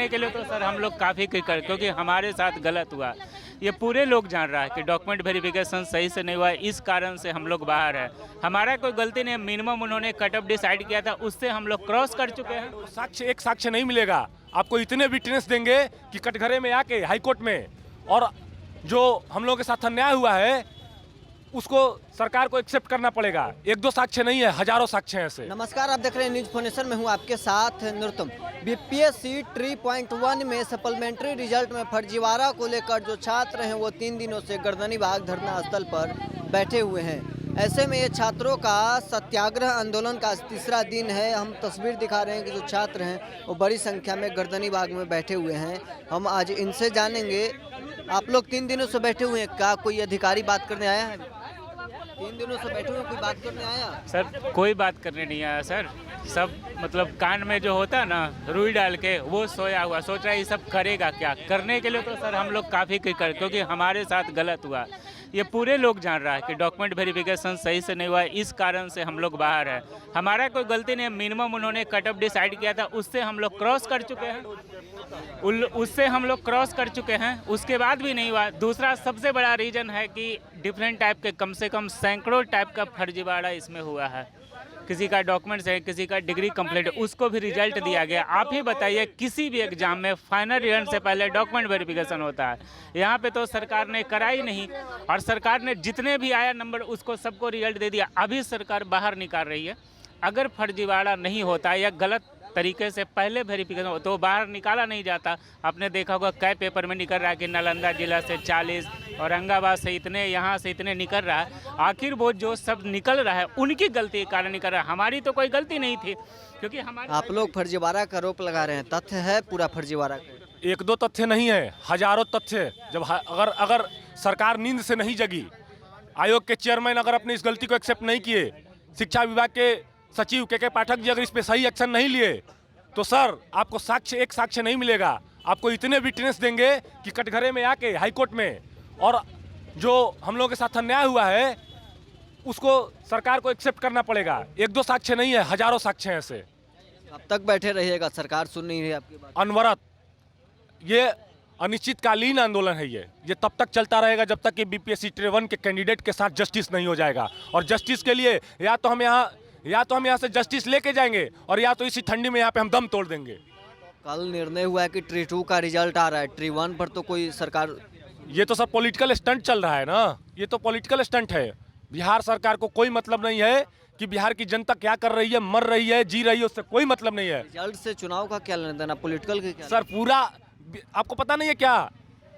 करने के लिए तो सर हम लोग काफ़ी क्योंकि हमारे साथ गलत हुआ। ये पूरे लोग जान रहा है कि डॉक्यूमेंट वेरिफिकेशन सही से नहीं हुआ, इस कारण से हम लोग बाहर हैं। हमारा कोई गलती नहीं है, मिनिमम उन्होंने कट ऑफ डिसाइड किया था, उससे हम लोग क्रॉस कर चुके हैं। साक्ष्य एक साक्ष्य नहीं मिलेगा, आपको इतने विटनेस देंगे कि कटघरे में आके हाई कोर्ट में, और जो हम लोगों के साथ अन्याय हुआ है उसको सरकार को एक्सेप्ट करना पड़ेगा। एक दो साक्ष्य नहीं है, हजारों साक्ष्य हैं ऐसे। नमस्कार, आप देख रहे हैं न्यूज फोनेशन में हूं आपके साथ नृतम। बीपीएससी 3.1 में सप्लीमेंट्री रिजल्ट में फर्जीवाड़ा को लेकर जो छात्र हैं वो 3 दिनों से गर्दनीबाग धरना स्थल पर बैठे हुए हैं। ऐसे में ये छात्रों का सत्याग्रह आंदोलन का तीसरा दिन है। हम तस्वीर दिखा रहे हैं कि जो छात्र हैं वो बड़ी संख्या में गर्दनीबाग में बैठे हुए हैं। हम आज इनसे जानेंगे, आप लोग 3 दिनों से बैठे हुए हैं, क्या कोई अधिकारी बात करने आया है? 3 दिनों से बैठे हुए, कोई बात करने आया? सर कोई बात करने नहीं आया सर, सब मतलब कान में जो होता है ना रुई डाल के वो सोया हुआ, सोच रहा है ये सब करेगा क्या। करने के लिए तो सर हम लोग काफ़ी क्योंकि हमारे साथ गलत हुआ। ये पूरे लोग जान रहा है कि डॉक्यूमेंट वेरिफिकेशन सही से नहीं हुआ, इस कारण से हम लोग बाहर हैं। हमारा कोई गलती नहीं है, मिनिमम उन्होंने कट ऑफ डिसाइड किया था, उससे हम लोग क्रॉस कर चुके हैं। उससे हम लोग क्रॉस कर चुके हैं, उसके बाद भी नहीं हुआ। दूसरा सबसे बड़ा रीज़न है कि डिफरेंट टाइप के कम से कम सैकड़ों टाइप का फर्जीवाड़ा इसमें हुआ है। किसी का डॉक्यूमेंट्स है, किसी का डिग्री कंप्लीट, उसको भी रिजल्ट दिया गया। आप ही बताइए, किसी भी एग्जाम में फाइनल रिजल्ट से पहले डॉक्यूमेंट वेरिफिकेशन होता है, यहाँ पे तो सरकार ने करा ही नहीं। और सरकार ने जितने भी आया नंबर उसको सबको रिजल्ट दे दिया। अभी सरकार बाहर निकाल रही है। अगर फर्जीवाड़ा नहीं होता या गलत तरीके से पहले वेरिफिकेशन हो तो बाहर निकाला नहीं जाता। आपने देखा होगा कई पेपर में निकल रहा है कि नालंदा जिला से 40, औरंगाबाद से इतने, यहाँ से इतने निकल रहा है। आखिर वो जो सब निकल रहा है उनकी गलती के कारण निकल रहा है, हमारी तो कोई गलती नहीं थी। क्योंकि हमारे आप लोग फर्जीवाड़ा का आरोप लगा रहे हैं, तथ्य है पूरा फर्जीवाड़ा का? एक दो तथ्य नहीं है, हजारों तथ्य। जब अगर सरकार नींद से नहीं जगी, आयोग के चेयरमैन अगर अपनी इस गलती को एक्सेप्ट नहीं किए, शिक्षा विभाग के सचिव के पाठक जी अगर इस पे सही एक्शन नहीं लिए, तो सर आपको एक साक्ष्य नहीं मिलेगा। आपको इतने विटनेस देंगे कि कटघरे में आके हाई कोर्ट में, और जो हम लोगों के साथ अन्याय हुआ है उसको सरकार को एक्सेप्ट करना पड़ेगा। एक दो साक्ष्य नहीं है, हजारों साक्ष्य हैं ऐसे। अब तक बैठे रहिएगा, सरकार सुन नहीं रही आपकी बात? अनवरत ये अनिश्चितकालीन आंदोलन है। ये तब तक चलता रहेगा जब तक कि बीपीएससी Tier 1 के कैंडिडेट के साथ जस्टिस नहीं हो जाएगा। और जस्टिस के लिए या तो हम यहाँ से जस्टिस लेके जाएंगे, और या तो इसी ठंडी में यहाँ पे हम दम तोड़ देंगे। कल निर्णय हुआ है कि Tier 2 का रिजल्ट आ रहा है, Tier 1 पर तो कोई सरकार, ये तो सब पॉलिटिकल स्टंट चल रहा है ना, ये तो पॉलिटिकल स्टंट है। बिहार सरकार को कोई मतलब नहीं है कि बिहार की जनता क्या कर रही है, मर रही है, जी रही है, उससे कोई मतलब नहीं है। रिजल्ट से चुनाव का क्या लेना देना, पॉलिटिकल के क्या? सर पूरा आपको पता नहीं है क्या,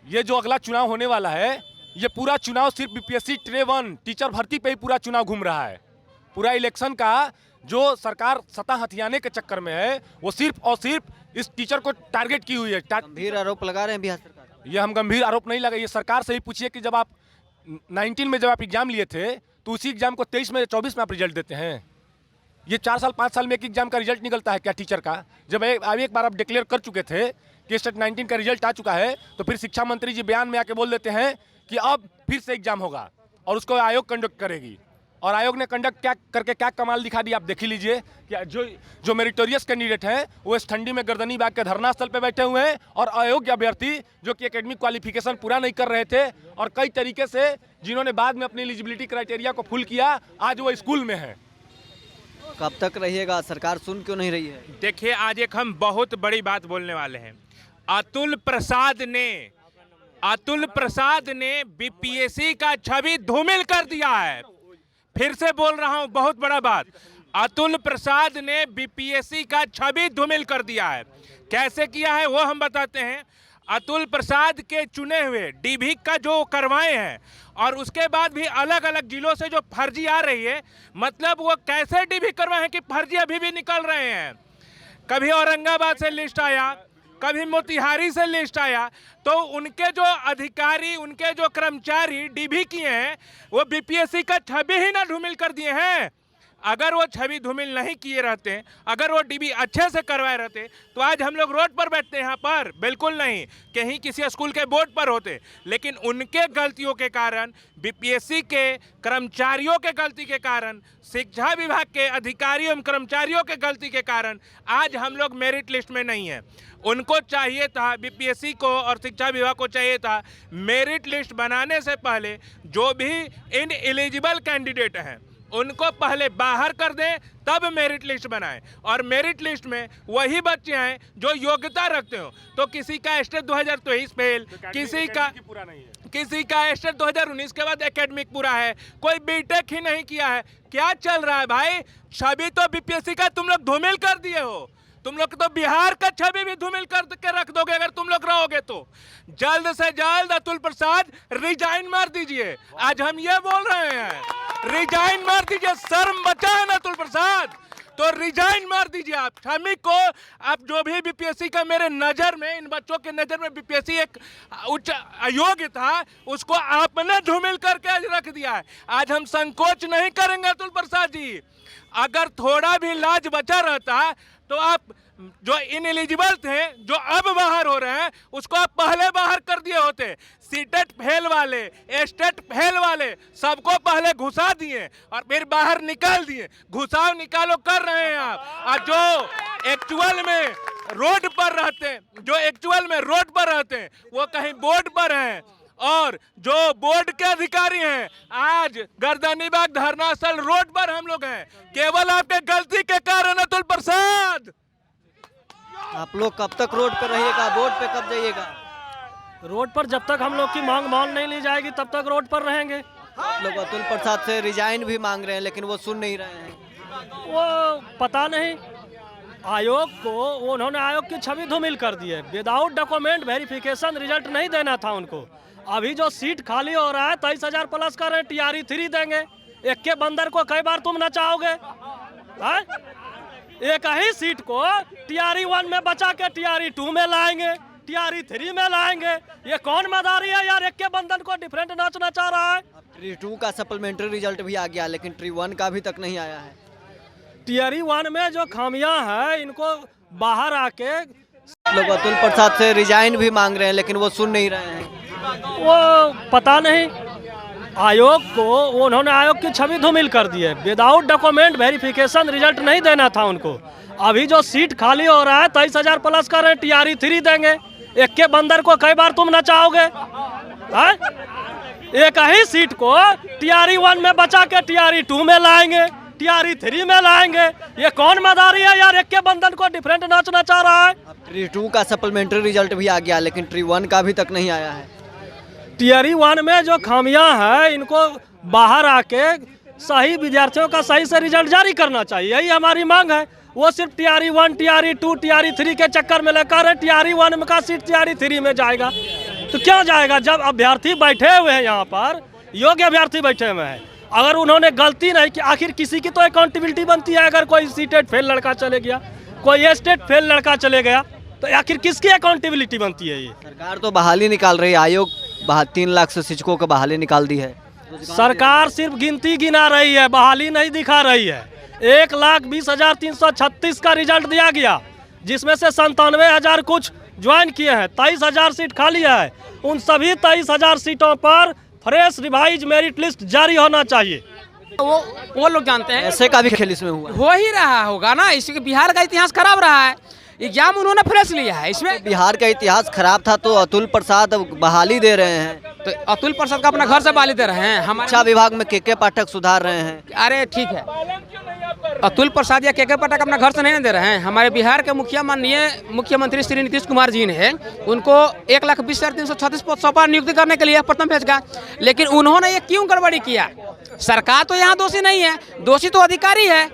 ये जो अगला चुनाव होने वाला है, ये पूरा चुनाव सिर्फ बीपीएससी Tier 1 टीचर भर्ती पे ही पूरा चुनाव घूम रहा है। पूरा इलेक्शन का जो सरकार सत्ता हथियाने के चक्कर में है, वो सिर्फ और सिर्फ इस टीचर को टारगेट की हुई है। गंभीर आरोप लगा रहे हैं बिहार सरकार। ये हम गंभीर आरोप नहीं लगा, ये सरकार से ही पूछिए कि जब आप 19 में जब आप एग्जाम लिए थे तो उसी एग्जाम को 23 में 24 में आप रिजल्ट देते हैं। ये 4 साल 5 साल में एक एग्जाम का रिजल्ट निकलता है क्या टीचर का? जब एक बार आप डिक्लेयर कर चुके थे कि स्टेट 19 का रिजल्ट आ चुका है, तो फिर शिक्षा मंत्री जी बयान में आके बोल देते हैं कि अब फिर से एग्जाम होगा और उसको आयोग कंडक्ट करेगी। और आयोग ने कंडक्ट क्या कमाल दिखा दी, आप देख ही लीजिए कि जो मेरिटोरियस कैंडिडेट हैं वो इस ठंडी में गर्दनीबाग के धरना स्थल पे बैठे हुए हैं, और अयोग्य अभ्यर्थी जो कि एकेडमिक क्वालिफिकेशन पूरा नहीं कर रहे थे और कई तरीके से जिन्होंने बाद में अपनी एलिजिबिलिटी क्राइटेरिया को फुल किया, आज वो स्कूल में है। कब तक रहिएगा, सरकार सुन क्यों नहीं रही है? देखिए, आज एक हम बहुत बड़ी बात बोलने वाले हैं। अतुल प्रसाद ने बीपीएससी का छवि धूमिल कर दिया है। फिर से बोल रहा हूं, बहुत बड़ा बात। अतुल प्रसाद ने बीपीएससी का छवि धूमिल कर दिया है। कैसे किया है वो हम बताते हैं। अतुल प्रसाद के चुने हुए डीभी का जो करवाए हैं, और उसके बाद भी अलग अलग जिलों से जो फर्जी आ रही है, मतलब वो कैसे डीभी करवाए हैं कि फर्जी अभी भी निकल रहे हैं। कभी औरंगाबाद से लिस्ट आया, कभी मोतिहारी से लिस्ट आया, तो उनके जो अधिकारी, उनके जो कर्मचारी डीभी किए हैं, वो बीपीएससी का छवि ही ना धूमिल कर दिए हैं। अगर वो छवि धूमिल नहीं किए रहते, अगर वो डीबी अच्छे से करवाए रहते, तो आज हम लोग रोड पर बैठते यहाँ पर? बिल्कुल नहीं, कहीं किसी स्कूल के बोर्ड पर होते। लेकिन उनके गलतियों के कारण, बीपीएससी के कर्मचारियों के गलती के कारण, शिक्षा विभाग के अधिकारियों एवं कर्मचारियों के गलती के कारण आज हम लोग मेरिट लिस्ट में नहीं है। उनको चाहिए था, बीपीएससी को और शिक्षा विभाग को चाहिए था, मेरिट लिस्ट बनाने से पहले जो भी इनएलिजिबल कैंडिडेट हैं उनको पहले बाहर कर दें, तब मेरिट लिस्ट बनाएं। और मेरिट लिस्ट में वही बच्चे हैं जो योग्यता रखते हो। तो किसी का स्टेट 2023 फेल, किसी का स्टेट 2019 के बाद एकेडमिक पूरा है, कोई बीटेक ही नहीं किया है। क्या चल रहा है भाई? छवि तो बीपीएससी का तुम लोग धूमिल कर दिए हो। तुम लोग तो बिहार का छवि भी धूमिल करके रख दोगे अगर तुम लोग रहोगे तो। जल्द से जल्द अतुल प्रसाद रिजाइन मार दीजिए। आज हम ये बोल रहे हैं, रिजाइन मार दीजिए। शर्म बचा है ना अतुल प्रसाद, तो रिजाइन मार दीजिए आप। छवि को आप जो भी बीपीएससी का, मेरे नज़र में, इन बच्चों के नज़र में बीपीएससी एक उच्च अयोग्य था, उसको आपने धूमिल करके आज रख दिया है। आज हम संकोच नहीं करेंगे अतुल प्रसाद जी। अगर थोड़ा भी लाज बचा रहता तो आप जो इनएलिजिबल थे, जो अब बाहर हो रहे हैं, उसको आप पहले बाहर कर दिए होते। सीटेट फेल वाले, स्टेट फेल वाले सबको पहले घुसा दिए और फिर बाहर निकाल दिए। घुसाओ निकालो कर रहे हैं आप। और जो एक्चुअल में रोड पर रहते हैं, वो कहीं बोर्ड पर हैं। और जो बोर्ड के अधिकारी हैं, आज गर्दनीबाग धरना स्थल रोड पर हम लोग हैं, केवल आपके गलती के कारण अतुल प्रसाद। आप लोग कब तक रोड पर रहिएगा, बोर्ड पे कब जाइएगा? रोड पर जब तक हम लोग की मांग मान नहीं ली जाएगी तब तक रोड पर रहेंगे। लोग अतुल प्रसाद से रिजाइन भी मांग रहे हैं, लेकिन वो सुन नहीं रहे हैं। वो पता नहीं, आयोग को, उन्होंने आयोग की छवि धूमिल कर दी है। विदाउट डॉक्यूमेंट वेरिफिकेशन रिजल्ट नहीं देना था उनको। अभी जो सीट खाली हो रहा है 23,000 प्लस कर रहे हैं, टीआरई 3 देंगे। एक के बंदर को कई बार तुम नचाओगे? एक ही सीट को टीआरई 1 में बचा के टीआरई 2 में लाएंगे, टीआरई 3 में लाएंगे। ये कौन मदारी है यार? एक के बंदर को डिफरेंट नाच नचा रहा है। ट्री 2 का सप्लीमेंट्री रिजल्ट भी आ गया, लेकिन ट्री 1 का अभी तक नहीं आया है। टीआरई 1 में जो खामियां हैं, इनको बाहर आके लोग अतुल प्रसाद से रिजाइन भी मांग रहे हैं, लेकिन वो सुन नहीं रहे हैं। वो पता नहीं, आयोग को, उन्होंने आयोग की छवि धूमिल कर दी है। विदाउट डॉक्यूमेंट वेरिफिकेशन रिजल्ट नहीं देना था उनको। अभी जो सीट खाली हो रहा है 23,000 प्लस कर रहे हैं, टीआरई 3 देंगे। एक के बंदर को कई बार तुम नचाओगे? एक ही सीट को टीआरई 1 में बचा के टीआरई 2 में लाएंगे, टीआरई 3 में लाएंगे। ये कौन मदारी है यार? एक के बंदर को डिफरेंट नाच नचा रहा है। ट्री 2 का सप्लीमेंट्री रिजल्ट भी आ गया, लेकिन ट्री 1 का अभी तक नहीं आया है। टीआरई 1 में जो खामियां हैं, इनको बाहर आके सही विद्यार्थियों का सही से रिजल्ट जारी करना चाहिए। यही हमारी मांग है। वो सिर्फ टीआरई 1, टीआरई 2, टीआरई 3 के चक्कर में लेकर है। टीआरई 1 में का सीट टीआरई 3 में जाएगा तो क्या जाएगा? जब अभ्यर्थी बैठे हुए हैं यहाँ पर, योग्य अभ्यर्थी बैठे हुए हैं, अगर उन्होंने गलती नहीं की, आखिर किसी की तो अकाउंटेबिलिटी बनती है। अगर कोई सीटेट फेल लड़का चले गया, कोई स्टेट फेल लड़का चले गया, तो आखिर किसकी अकाउंटेबिलिटी बनती है? ये सरकार तो बहाली निकाल रही है। आयोग 3 लाख से शिक्षकों को बहाली निकाल दी है। सरकार सिर्फ गिनती गिना रही है, बहाली नहीं दिखा रही है। 1,20,336 का रिजल्ट दिया गया, जिसमें से 97,000 कुछ ज्वाइन किए हैं। 23,000 सीट खाली है। उन सभी 23,000 सीटों पर फ्रेश रिवाइज मेरिट लिस्ट जारी होना चाहिए। वो लोग जानते हैं। ऐसे का भी खेल इसमें हुआ हो ही रहा होगा ना, इसके बिहार का इतिहास खराब रहा है। एग्जाम उन्होंने फ्रेश लिया है। इसमें बिहार का इतिहास खराब था, तो अतुल प्रसाद बहाली दे रहे हैं। तो अतुल प्रसाद का अपना घर से बहाली दे रहे हैं। हम शिक्षा विभाग में के पाठक सुधार रहे हैं। अरे ठीक है, अतुल प्रसाद या के पाठक अपना घर से नहीं दे रहे हैं। हमारे बिहार के माननीय मुख्यमंत्री श्री नीतीश कुमार जी ने उनको 1,20,336 पद सौंपा नियुक्ति करने के लिए प्रथम फेज का। लेकिन उन्होंने ये क्यों गड़बड़ी किया? सरकार तो यहाँ दोषी नहीं है, दोषी तो अधिकारी है।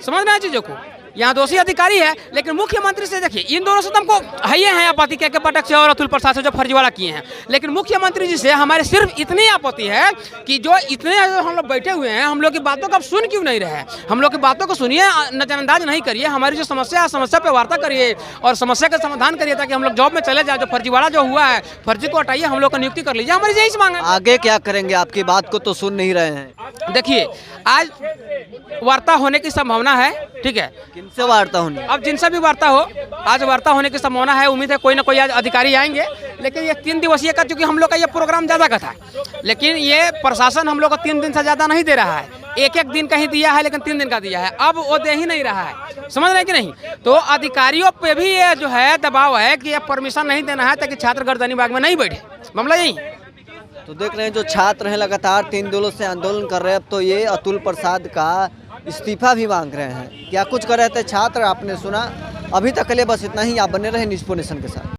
समझ रहे हैं चीजों को। यहाँ दोषी अधिकारी है, लेकिन मुख्यमंत्री से देखिए, इन दोनों से तो हमको है आपत्ति के पाठक से और अतुल प्रसाद से जो फर्जीवाड़ा किए हैं, लेकिन मुख्यमंत्री जी से हमारे सिर्फ इतनी आपत्ति है कि जो इतने हम लोग बैठे हुए हैं, हम लोग की बातों को आप सुन क्यों नहीं रहे? हम लोग की बातों को सुनिए, नजरअंदाज नहीं करिए। हमारी जो समस्या है, समस्या पे वार्ता करिए और समस्या का समाधान करिए, ताकि हम लोग जॉब में चले जाए। जो फर्जीवाड़ा जो हुआ है, फर्जी को हटाइए, हम लोग को नियुक्ति कर लीजिए। हमारी यही मांग है। आगे क्या करेंगे? आपकी बात को तो सुन नहीं रहे हैं। देखिए, आज वार्ता होने की संभावना है, ठीक है। किनसे वार्ता होनी? अब जिनसे भी वार्ता हो, आज वार्ता होने की संभावना है। उम्मीद है कोई ना कोई आज अधिकारी आएंगे, लेकिन ये 3 दिवसीय का, चूंकि हम लोग का ये प्रोग्राम ज़्यादा का था, लेकिन ये प्रशासन हम लोग को 3 दिन से ज़्यादा नहीं दे रहा है। एक दिन का ही दिया है, लेकिन 3 दिन का दिया है। अब वो दे ही नहीं रहा है, समझ रहे कि नहीं? तो अधिकारियों पे भी ये जो है दबाव है कि ये परमिशन नहीं देना है, ताकि छात्र गर्दनी बाग में नहीं बैठे। मामला यही। तो देख रहे हैं, जो छात्र हैं लगातार 3 दिनों से आंदोलन कर रहे हैं। अब तो ये अतुल प्रसाद का इस्तीफा भी मांग रहे हैं। क्या कुछ कर रहे थे छात्र, आपने सुना। अभी तक के लिए बस इतना ही। आप बने रहे न्यूज़ 4 नेशन के साथ।